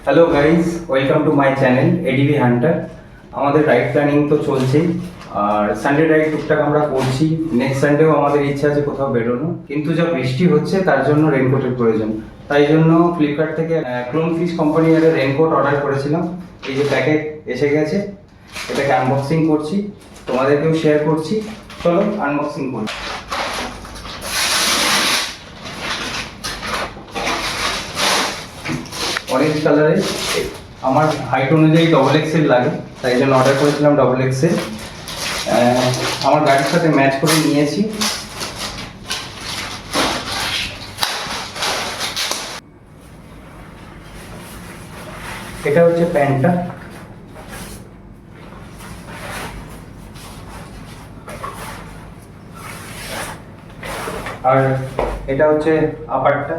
Hello guys, welcome to my channel ADV Hunter. আমাদের ride planning তো চলছেই, আর Sunday ride টুকটাক আমরা করছি। নেক্সট সানডেও আমাদের ইচ্ছা আছে কোথাও বেরোনো, কিন্তু যা বৃষ্টি হচ্ছে তার জন্য রেনকোটের প্রয়োজন। তাই জন্য ফ্লিপকার্ট থেকে ক্লোন ফিশ কোম্পানির একটা রেনকোট অর্ডার করেছিলাম। এই যে প্যাকেট এসে গেছে, এটাকে আনবক্সিং করছি, তোমাদেরকেও শেয়ার করছি। চলো আনবক্সিং করি। অরেঞ্জ কালারের, আমার হাইট অনুযায়ী XXL লাগে, তাই জন্য অর্ডার করেছিলাম XXL। আমার গাড়ির সাথে ম্যাচ করে নিয়েছি। এটা হচ্ছে প্যান্টটা, আর এটা হচ্ছে আপারটা,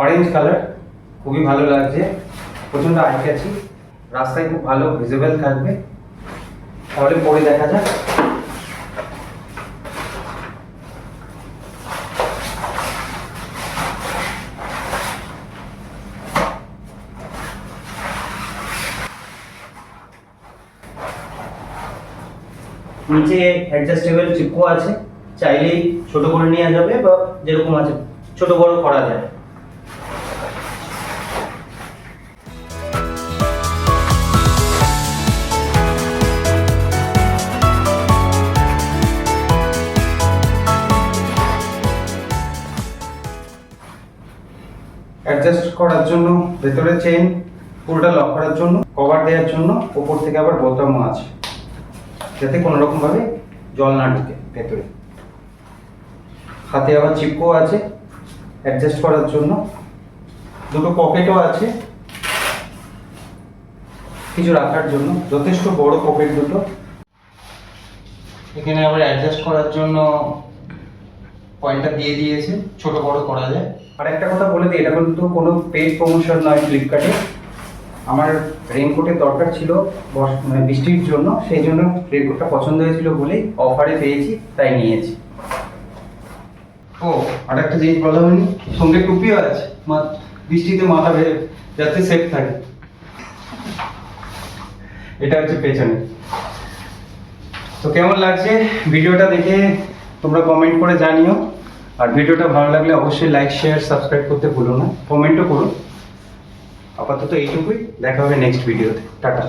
অরেঞ্জ কালার, খুবই ভালো লাগছে, প্রচণ্ড আই ক্যাচি, রাস্তায় খুব ভালো ভিজিবল থাকবে। তাহলে পরে দেখা যাক। নিচে অ্যাডজাস্টেবল চিপকো আছে, চাইলেই ছোট করে নেওয়া যাবে বা যেরকম আছে ছোট বড় করা যায়। অ্যাডজাস্ট করার জন্য ভেতরে চেইন, পুরোটা লক করার জন্য, কভার দেওয়ার জন্য উপর থেকে আবার বোতামও আছে, যাতে কোনো রকম ভাবে জল না ঢুকে ভেতরে। হাতে আবার চিপকো আছে অ্যাডজাস্ট করার জন্য, দুটো পকেটও আছে কিছু রাখার জন্য, যথেষ্ট বড় পকেট দুটো। এখানে আবার অ্যাডজাস্ট করার জন্য পয়েন্টটা দিয়ে দিয়েছে, ছোট বড় করা যায়। আর একটা কথা বলে দিই, এটা কিন্তু কোনো পেড প্রমোশন নয় ফ্লিপকার্টে। আমার রেনকোটের দরকার ছিল মানে বৃষ্টির জন্য, সেই জন্য রেনকোটটা পছন্দ হয়েছিল বলেই অফারে পেয়েছি, তাই নিয়েছি। ও আর একটা জিনিস বলা হয়নি, সঙ্গে টুপিও আছে, বৃষ্টিতে মাথা যাতে সেফ থাকে। এটা হচ্ছে পেছনে। তো কেমন লাগছে ভিডিওটা দেখে তোমরা কমেন্ট করে জানিও, আর ভিডিওটা ভালো লাগলে অবশ্যই লাইক শেয়ার সাবস্ক্রাইব করতে ভুলো না, কমেন্টও করো। আপাতত এইটুকুই, দেখা হবে নেক্সট ভিডিওতে। টাটা।